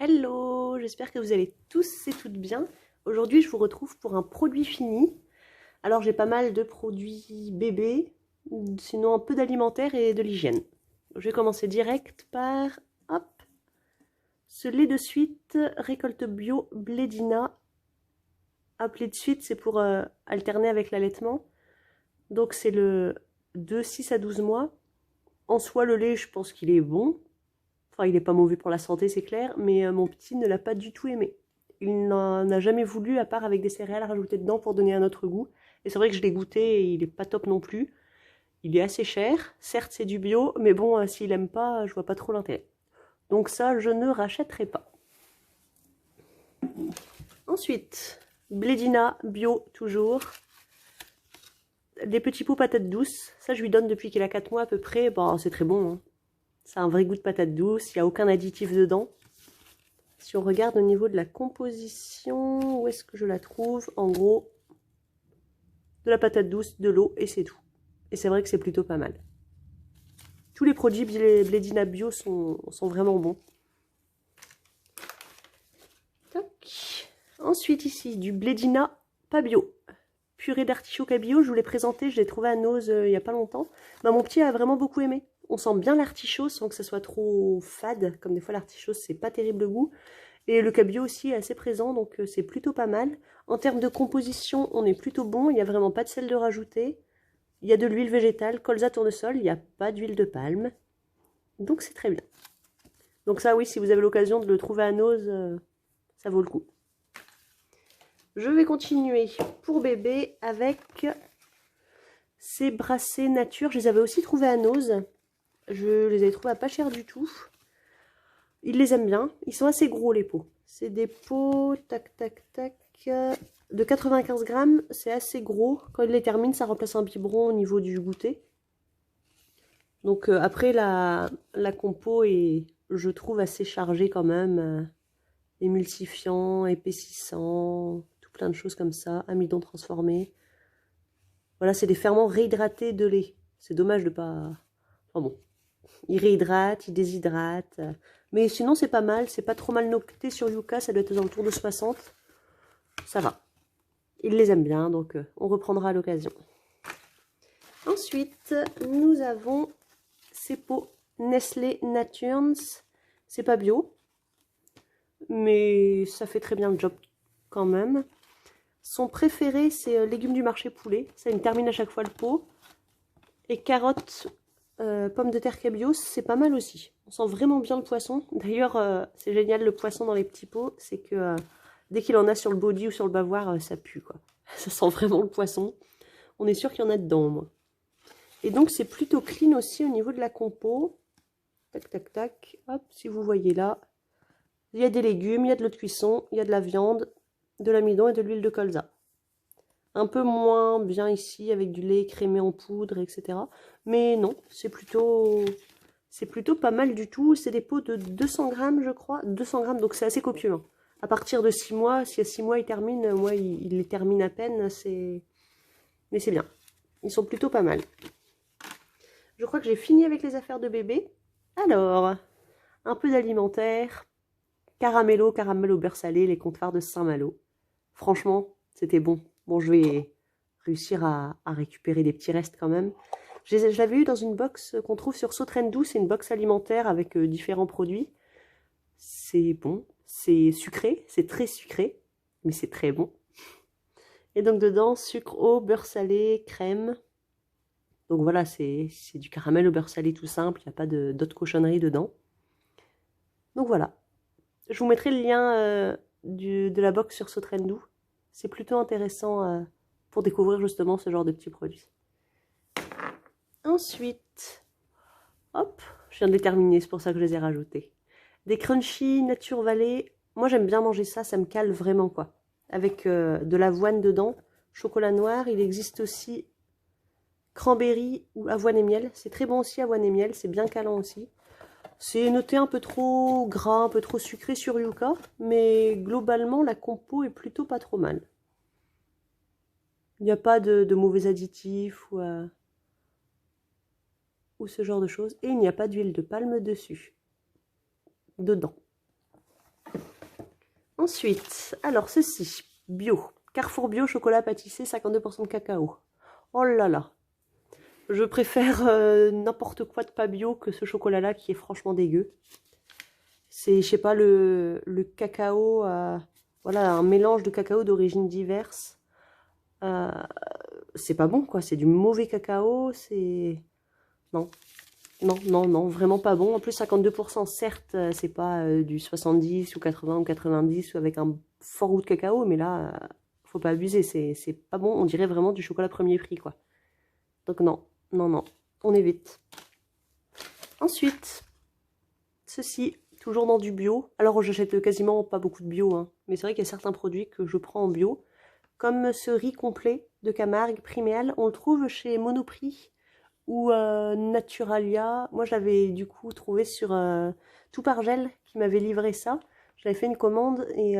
Hello, j'espère que vous allez tous et toutes bien. Aujourd'hui, je vous retrouve pour un produit fini. Alors, j'ai pas mal de produits bébés, sinon un peu d'alimentaire et de l'hygiène. Je vais commencer direct par, hop, ce lait de suite, récolte bio Blédina. Appelé de suite, c'est pour alterner avec l'allaitement. Donc, c'est le de 6 à 12 mois. En soi, le lait, je pense qu'il est bon. Enfin, il n'est pas mauvais pour la santé, c'est clair, mais mon petit ne l'a pas du tout aimé. Il n'en a jamais voulu, à part avec des céréales rajoutées dedans pour donner un autre goût. Et c'est vrai que je l'ai goûté et il n'est pas top non plus. Il est assez cher, certes c'est du bio, mais bon, s'il aime pas, je vois pas trop l'intérêt. Donc ça, je ne rachèterai pas. Ensuite, Blédina bio toujours. Des petits pots patates douces. Ça, je lui donne depuis qu'il a 4 mois à peu près. Bon, c'est très bon, hein. Ça a un vrai goût de patate douce, il n'y a aucun additif dedans. Si on regarde au niveau de la composition, où est-ce que je la trouve? En gros, de la patate douce, de l'eau et c'est tout. Et c'est vrai que c'est plutôt pas mal. Tous les produits Blédina bio sont vraiment bons. Tac. Ensuite ici, du Blédina pas bio. Purée d'artichaut cabillaud, je vous l'ai présenté, je l'ai trouvé à Nose il n'y a pas longtemps. Bah, mon petit a vraiment beaucoup aimé. On sent bien l'artichaut sans que ça soit trop fade, comme des fois l'artichaut c'est pas terrible le goût. Et le cabillaud aussi est assez présent, donc c'est plutôt pas mal. En termes de composition, on est plutôt bon, il n'y a vraiment pas de sel de rajouter. Il y a de l'huile végétale, colza, tournesol, il n'y a pas d'huile de palme. Donc c'est très bien. Donc ça oui, si vous avez l'occasion de le trouver à Nose, ça vaut le coup. Je vais continuer pour bébé avec ces brassées nature. Je les avais aussi trouvés à Nose. Je les avais trouvés à pas cher du tout. Ils les aiment bien. Ils sont assez gros les pots. C'est des pots, tac, tac, tac, de 95 grammes. C'est assez gros. Quand ils les terminent, ça remplace un biberon au niveau du goûter. Donc après, la compo est, je trouve, assez chargée quand même. Émulsifiant, épaississant, tout plein de choses comme ça. Amidon transformé. Voilà, c'est des ferments réhydratés de lait. C'est dommage de pas... Enfin bon. Il réhydrate, il déshydrate. Mais sinon, c'est pas mal. C'est pas trop mal noté sur Yuka. Ça doit être aux alentours de 60. Ça va. Il les aime bien, donc on reprendra à l'occasion. Ensuite, nous avons ces pots Nestlé Naturns. C'est pas bio, mais ça fait très bien le job quand même. Son préféré, c'est légumes du marché poulet. Ça, il termine à chaque fois le pot. Et carottes, pommes de terre cabillaud, c'est pas mal aussi. On sent vraiment bien le poisson. D'ailleurs, c'est génial le poisson dans les petits pots. C'est que dès qu'il en a sur le body ou sur le bavoir, ça pue, quoi. Ça sent vraiment le poisson. On est sûr qu'il y en a dedans, au moins. Et donc, c'est plutôt clean aussi au niveau de la compo. Tac, tac, tac. Hop, si vous voyez là. Il y a des légumes, il y a de l'eau de cuisson, il y a de la viande, de l'amidon et de l'huile de colza. Un peu moins bien ici, avec du lait crémé en poudre, etc. Mais non, c'est plutôt pas mal du tout. C'est des pots de 200 grammes, je crois. 200 grammes, donc c'est assez copieux, hein. À partir de 6 mois, si à 6 mois il termine, moi il les termine à peine, mais c'est bien. Ils sont plutôt pas mal. Je crois que j'ai fini avec les affaires de bébé. Alors, un peu d'alimentaire. Caramel au beurre salé, les comptoirs de Saint-Malo. Franchement, c'était bon. Bon, je vais réussir à récupérer des petits restes quand même. Je l'avais eu dans une box qu'on trouve sur Sautrendou. C'est une box alimentaire avec différents produits. C'est bon, c'est sucré, c'est très sucré, mais c'est très bon. Et donc dedans, sucre, eau, beurre salé, crème. Donc voilà, c'est du caramel au beurre salé tout simple, il n'y a pas d'autres cochonneries dedans. Donc voilà. Je vous mettrai le lien de la box sur Sautrendou. C'est plutôt intéressant pour découvrir justement ce genre de petits produits. Ensuite, hop, je viens de les terminer, c'est pour ça que je les ai rajoutés. Des crunchy Nature Valley. Moi j'aime bien manger ça, ça me cale vraiment quoi. Avec de l'avoine dedans, chocolat noir. Il existe aussi cranberry ou avoine et miel. C'est très bon aussi, avoine et miel, c'est bien calant aussi. C'est noté un peu trop gras, un peu trop sucré sur Yuka, mais globalement la compo est plutôt pas trop mal. Il n'y a pas de mauvais additifs ou ce genre de choses. Et il n'y a pas d'huile de palme dedans. Ensuite, alors ceci, bio. Carrefour Bio, chocolat pâtissé, 52% de cacao. Oh là là. Je préfère n'importe quoi de pas bio que ce chocolat-là qui est franchement dégueu. C'est, je sais pas, le cacao, voilà, un mélange de cacao d'origines diverses. C'est pas bon, quoi. C'est du mauvais cacao, c'est... Non. Non, non, non, vraiment pas bon. En plus, 52%, certes, c'est pas du 70 ou 80 ou 90 ou avec un fort goût de cacao, mais là, faut pas abuser, c'est pas bon. On dirait vraiment du chocolat premier prix, quoi. Donc non, non, non, on évite. Ensuite, ceci, toujours dans du bio. Alors, j'achète quasiment pas beaucoup de bio, hein, mais c'est vrai qu'il y a certains produits que je prends en bio, comme ce riz complet de Camargue, Priméal. On le trouve chez Monoprix ou Naturalia. Moi, je l'avais du coup trouvé sur Tout par Gel qui m'avait livré ça. J'avais fait une commande et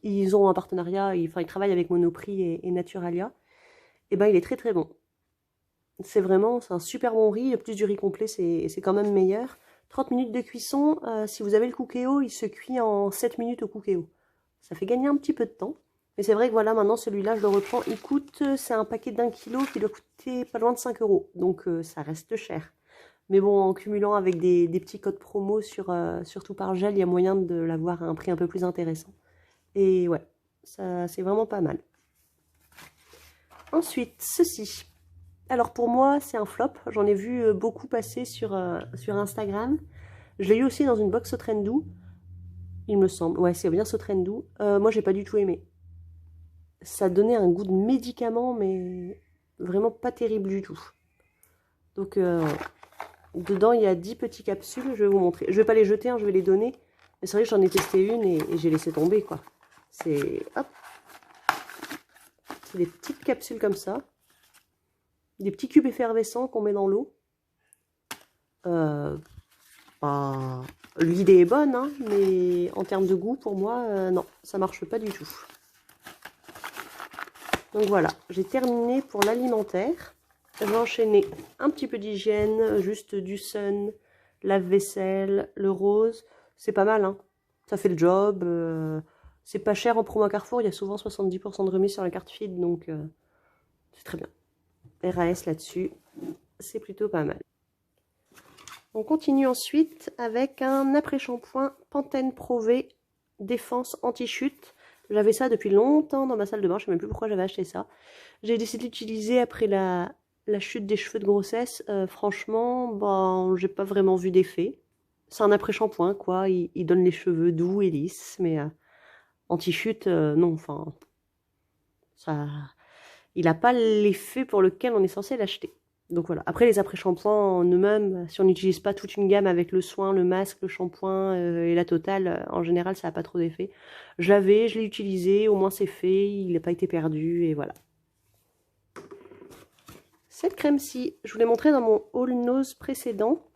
ils ont un partenariat, ils travaillent avec Monoprix et Naturalia. Et ben, il est très très bon. C'est un super bon riz. Plus du riz complet, c'est quand même meilleur. 30 minutes de cuisson. Si vous avez le Cookéo, il se cuit en 7 minutes au Cookéo. Ça fait gagner un petit peu de temps. Mais c'est vrai que voilà, maintenant celui-là, je le reprends. Il coûte, c'est un paquet d'1 kilo qui doit coûter pas loin de 5 €. Donc ça reste cher. Mais bon, en cumulant avec des petits codes promo sur Tout par Gel, il y a moyen de l'avoir à un prix un peu plus intéressant. Et ouais, ça c'est vraiment pas mal. Ensuite, ceci. Alors pour moi, c'est un flop. J'en ai vu beaucoup passer sur Instagram. Je l'ai eu aussi dans une box Sotrendu, il me semble. Ouais, c'est bien Sotrendu. Moi, j'ai pas du tout aimé. Ça donnait un goût de médicament, mais vraiment pas terrible du tout. Donc, dedans, il y a 10 petites capsules. Je vais vous montrer. Je vais pas les jeter, hein, je vais les donner. Mais c'est vrai que j'en ai testé une et j'ai laissé tomber, quoi. C'est... Hop. C'est des petites capsules comme ça. Des petits cubes effervescents qu'on met dans l'eau. L'idée est bonne, hein, mais en termes de goût, pour moi, non, ça marche pas du tout. Donc voilà, j'ai terminé pour l'alimentaire. Je vais enchaîner un petit peu d'hygiène, juste du Sun, lave-vaisselle, le rose. C'est pas mal, hein. Ça fait le job. C'est pas cher en promo Carrefour, il y a souvent 70% de remise sur la carte feed, donc c'est très bien. RAS là-dessus, c'est plutôt pas mal. On continue ensuite avec un après-shampoing Pantene Pro V Défense Anti-Chute. J'avais ça depuis longtemps dans ma salle de bain, je ne sais même plus pourquoi j'avais acheté ça. J'ai décidé d'utiliser après la chute des cheveux de grossesse. Franchement, bon, j'ai pas vraiment vu d'effet. C'est un après-shampoing, quoi. Il donne les cheveux doux et lisses, mais anti-chute, non, enfin, ça, il n'a pas l'effet pour lequel on est censé l'acheter. Donc voilà. Après, les après-shampoings en eux-mêmes, si on n'utilise pas toute une gamme avec le soin, le masque, le shampoing et la totale, en général, ça n'a pas trop d'effet. Je l'ai utilisé, au moins c'est fait, il n'a pas été perdu, et voilà. Cette crème-ci, je vous l'ai montrée dans mon All Nose précédent.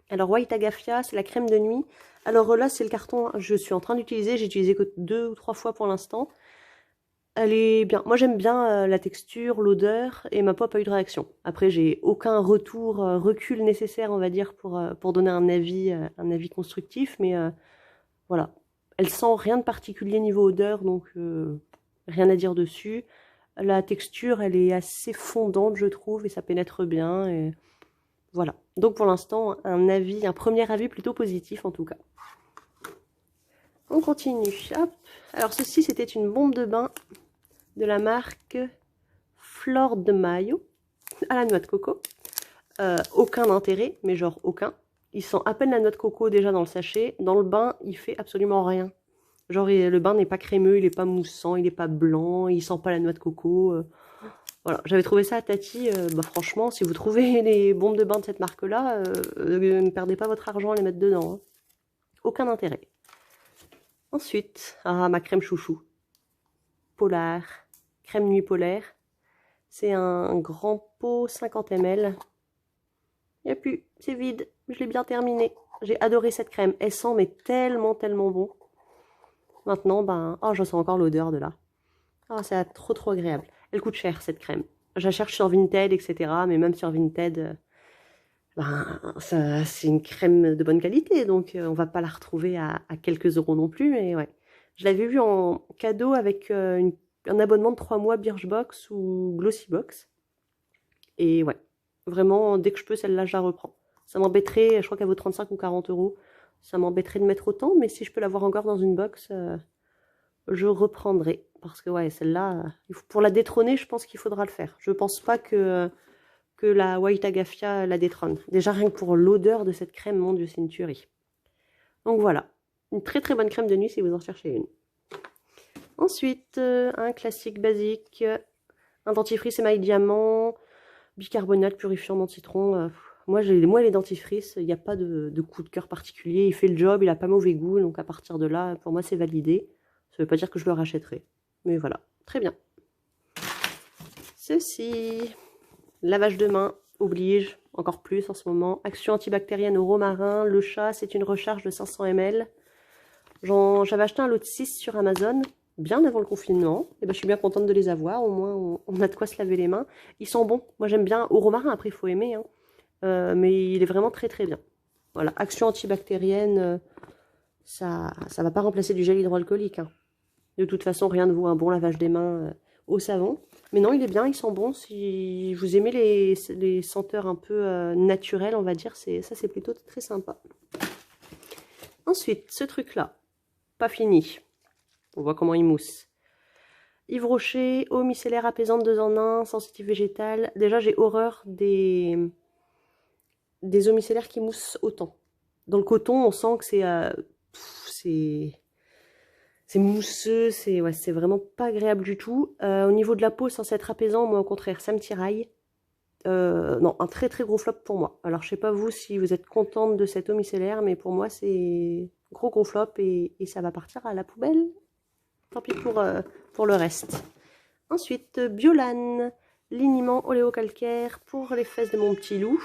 Alors, White Agafia, c'est la crème de nuit. Alors là, c'est le carton que je suis en train d'utiliser. J'ai utilisé que 2 ou 3 fois pour l'instant. Elle est bien. Moi, j'aime bien la texture, l'odeur, et ma peau n'a pas eu de réaction. Après, j'ai aucun recul nécessaire, on va dire, pour donner un avis constructif, mais voilà. Elle sent rien de particulier niveau odeur, donc rien à dire dessus. La texture, elle est assez fondante, je trouve, et ça pénètre bien, et voilà. Donc pour l'instant, un premier avis plutôt positif en tout cas. On continue. Hop. Alors ceci, c'était une bombe de bain de la marque Flor de Mayo à la noix de coco. Aucun intérêt, mais genre aucun. Il sent à peine la noix de coco déjà dans le sachet. Dans le bain, il fait absolument rien. Genre le bain n'est pas crémeux, il n'est pas moussant, il n'est pas blanc, il sent pas la noix de coco. Voilà, j'avais trouvé ça à Tati. Franchement, si vous trouvez les bombes de bain de cette marque-là, ne perdez pas votre argent à les mettre dedans. Hein. Aucun intérêt. Ensuite, ma crème chouchou. Polar. Crème nuit polaire. C'est un grand pot 50 ml. Il n'y a plus, c'est vide. Je l'ai bien terminé. J'ai adoré cette crème. Elle sent mais tellement, tellement bon. Maintenant, je sens encore l'odeur de là. C'est trop, trop agréable. Elle coûte cher, cette crème. Je la cherche sur Vinted, etc. Mais même sur Vinted, c'est une crème de bonne qualité. Donc, on va pas la retrouver à quelques euros non plus. Mais ouais. Je l'avais vu en cadeau avec un abonnement de 3 mois Birchbox ou Glossybox. Et ouais, vraiment, dès que je peux, celle-là, je la reprends. Ça m'embêterait, je crois qu'elle vaut 35 ou 40 euros. Ça m'embêterait de mettre autant, mais si je peux l'avoir encore dans une box, je reprendrai. Parce que ouais, celle-là, pour la détrôner, je pense qu'il faudra le faire. Je pense pas que la White Agafia la détrône. Déjà, rien que pour l'odeur de cette crème, mon Dieu, c'est une tuerie. Donc voilà, une très très bonne crème de nuit si vous en cherchez une. Ensuite, un classique basique, un dentifrice émail diamant, bicarbonate purifiant dans citron. Moi, les dentifrices, il n'y a pas de coup de cœur particulier. Il fait le job, il n'a pas mauvais goût, donc à partir de là, pour moi, c'est validé. Ça ne veut pas dire que je le rachèterai. Mais voilà, très bien. Ceci, lavage de main oblige, encore plus en ce moment. Action antibactérienne au romarin. Le chat, c'est une recharge de 500 ml. J'avais acheté un lot de 6 sur Amazon, bien avant le confinement. Et ben, je suis bien contente de les avoir. Au moins, on a de quoi se laver les mains. Ils sont bons. Moi, j'aime bien. Au romarin, après, il faut aimer. Hein. Mais il est vraiment très très bien. Voilà, action antibactérienne, ça va pas remplacer du gel hydroalcoolique. Hein. De toute façon, rien ne vaut un bon lavage des mains au savon. Mais non, il est bien, il sent bon. Si vous aimez les senteurs un peu naturelles, on va dire, ça c'est plutôt très sympa. Ensuite, ce truc-là, pas fini. On voit comment il mousse. Yves Rocher, eau micellaire apaisante 2 en 1, sensitive végétale. Déjà, j'ai horreur des eaux micellaires qui moussent autant. Dans le coton, on sent que c'est mousseux, c'est vraiment pas agréable du tout. Au niveau de la peau, sans être apaisant, moi au contraire, ça me tiraille. Non, un très très gros flop pour moi. Alors je sais pas vous si vous êtes contente de cette eau micellaire, mais pour moi c'est gros flop et ça va partir à la poubelle. Tant pis pour le reste. Ensuite, Biolan, liniment oléocalcaire pour les fesses de mon petit loup.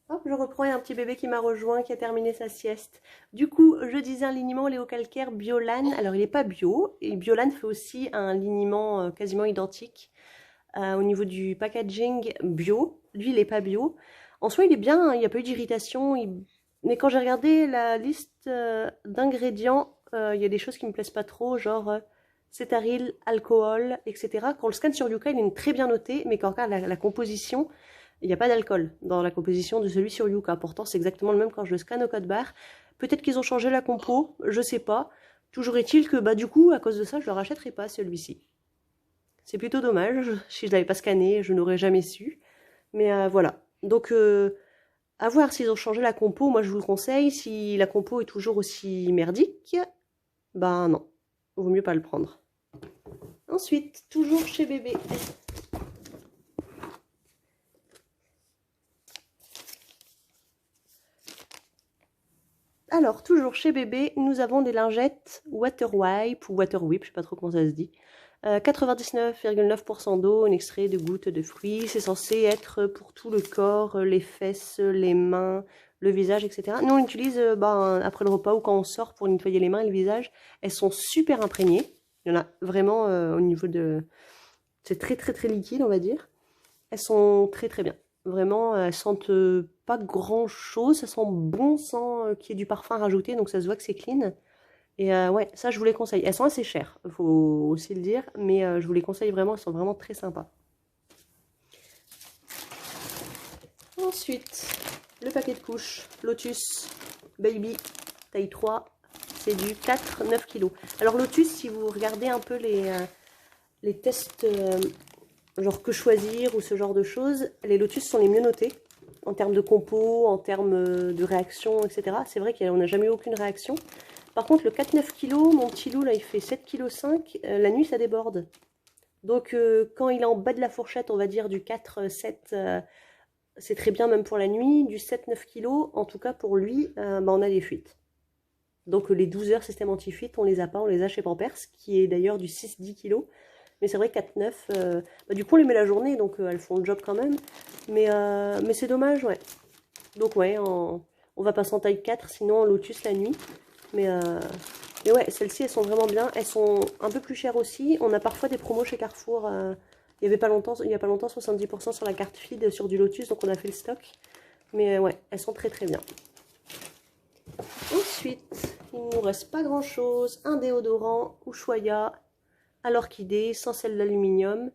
Hop, je reprends, il y a un petit bébé qui m'a rejoint, qui a terminé sa sieste. Du coup, je disais un liniment oléocalcaire Biolan. Alors, il n'est pas bio. Et Biolan fait aussi un liniment quasiment identique au niveau du packaging bio. Lui, il n'est pas bio. En soi, il est bien, hein, il n'y a pas eu d'irritation. Mais quand j'ai regardé la liste d'ingrédients, il y a des choses qui ne me plaisent pas trop, genre cétaril, alcool, etc. Quand on le scanne sur Yuka, il est très bien noté, mais quand on regarde la composition, il n'y a pas d'alcool dans la composition de celui sur Yuka. Pourtant, c'est exactement le même quand je le scanne au code barre. Peut-être qu'ils ont changé la compo, je sais pas. Toujours est-il que, du coup, à cause de ça, je ne le rachèterai pas, celui-ci. C'est plutôt dommage. Si je ne l'avais pas scanné, je n'aurais jamais su. Mais voilà. Donc, à voir s'ils ont changé la compo. Moi, je vous le conseille. Si la compo est toujours aussi merdique, non. Vaut mieux pas le prendre. Ensuite, toujours chez bébé. Alors, toujours chez bébé, nous avons des lingettes Water Wipe ou Water Whip, je sais pas trop comment ça se dit. 99,9% d'eau, un extrait de gouttes de fruits. C'est censé être pour tout le corps, les fesses, les mains, le visage, etc. Nous, on l'utilise après le repas ou quand on sort pour nettoyer les mains et le visage. Elles sont super imprégnées. Il y en a vraiment au niveau de... C'est très très très liquide, on va dire. Elles sont très très bien. Vraiment, elles sentent pas grand chose, ça sent bon sans qu'il y ait du parfum rajouté, donc ça se voit que c'est clean. Et ouais, ça je vous les conseille. Elles sont assez chères, il faut aussi le dire, mais je vous les conseille vraiment, elles sont vraiment très sympas. Ensuite, le paquet de couches Lotus Baby taille 3, c'est du 4-9 kg. Alors Lotus, si vous regardez un peu les tests... genre que choisir ou ce genre de choses, les Lotus sont les mieux notés en termes de compo, en termes de réaction, etc. C'est vrai qu'on n'a jamais eu aucune réaction. Par contre, le 4-9 kg, mon petit loup, là, il fait 7,5 kg. La nuit, ça déborde. Donc, quand il est en bas de la fourchette, on va dire du 4-7, c'est très bien même pour la nuit. Du 7-9 kg, en tout cas pour lui, on a des fuites. Donc, les 12 heures système anti-fuite, on les a pas, on les a chez Pampers, qui est d'ailleurs du 6-10 kg. Mais c'est vrai, 4-9, du coup on les met la journée, donc elles font le job quand même. Mais c'est dommage, ouais. Donc ouais, on va passer en taille 4, sinon en Lotus la nuit. Mais ouais, celles-ci, elles sont vraiment bien. Elles sont un peu plus chères aussi. On a parfois des promos chez Carrefour. Il n'y a pas longtemps, 70% sur la carte feed sur du Lotus, donc on a fait le stock. Mais ouais, elles sont très très bien. Ensuite, il il nous reste pas grand chose. Un déodorant Ushuaïa à l'orchidée sans sel d'aluminium.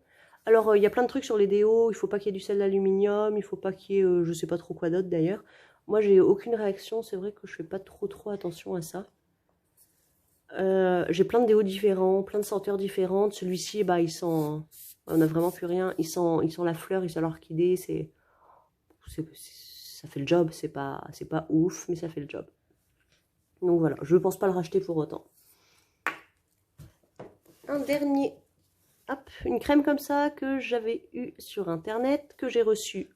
Alors il y a plein de trucs sur les déos, il faut pas qu'il y ait du sel d'aluminium, il faut pas qu'il y ait je sais pas trop quoi d'autre d'ailleurs. Moi j'ai aucune réaction, c'est vrai que je fais pas trop attention à ça. J'ai plein de déos différents, plein de senteurs différentes. Celui-ci, bah, il sent, on n'a vraiment plus rien. Il sent la fleur, il sent l'orchidée. Ça fait le job. C'est pas ouf, mais ça fait le job. Donc voilà, je ne pense pas le racheter pour autant. Un dernier, hop, une crème comme ça que j'avais eu sur internet, que j'ai reçu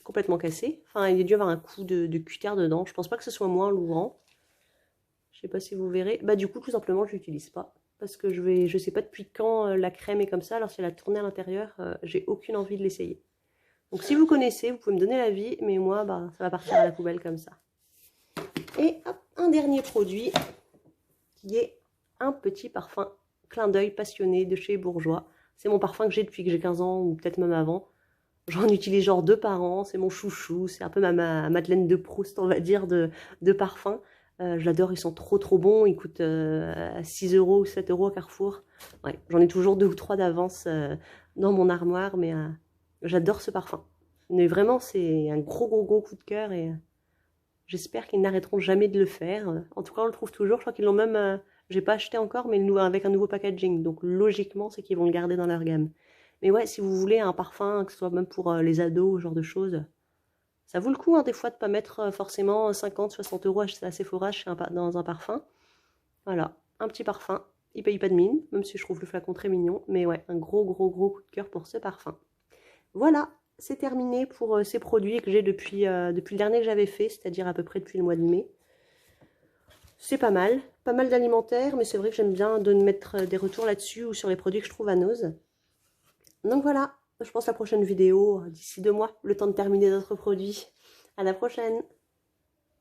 complètement cassé. Enfin, il a dû avoir un coup de cutter dedans. Je pense pas que ce soit moi en l'ouvrant. Je sais pas si vous verrez. Bah du coup, tout simplement, je l'utilise pas. Parce que je sais pas depuis quand la crème est comme ça. Alors si elle a tourné à l'intérieur, j'ai aucune envie de l'essayer. Donc si vous connaissez, vous pouvez me donner l'avis. Mais moi, bah, ça va partir à la poubelle comme ça. Et hop, un dernier produit qui est un petit parfum clin d'œil passionné de chez Bourjois. C'est mon parfum que j'ai depuis que j'ai 15 ans ou peut-être même avant. J'en utilise genre 2 par an. C'est mon chouchou. C'est un peu ma Madeleine de Proust, on va dire, de parfum. Je l'adore, ils sont trop bons, ils coûtent 6 € ou 7 € à Carrefour. Ouais, j'en ai toujours 2 ou 3 d'avance dans mon armoire, mais j'adore ce parfum. Mais vraiment, c'est un gros coup de cœur et j'espère qu'ils n'arrêteront jamais de le faire. En tout cas, on le trouve toujours, je crois qu'ils l'ont même, j'ai pas acheté encore, mais avec un nouveau packaging. Donc logiquement, c'est qu'ils vont le garder dans leur gamme. Mais ouais, si vous voulez un parfum, que ce soit même pour les ados, ce genre de choses... Ça vaut le coup, hein, des fois, de ne pas mettre forcément 50, 60 € à Sephora dans un parfum. Voilà, un petit parfum. Il paye pas de mine, même si je trouve le flacon très mignon. Mais ouais, un gros coup de cœur pour ce parfum. Voilà, c'est terminé pour ces produits que j'ai depuis le dernier que j'avais fait, c'est-à-dire à peu près depuis le mois de mai. C'est pas mal d'alimentaire, mais c'est vrai que j'aime bien de mettre des retours là-dessus ou sur les produits que je trouve à Nose. Donc voilà. Je pense à la prochaine vidéo d'ici 2 mois, le temps de terminer d'autres produits. À la prochaine!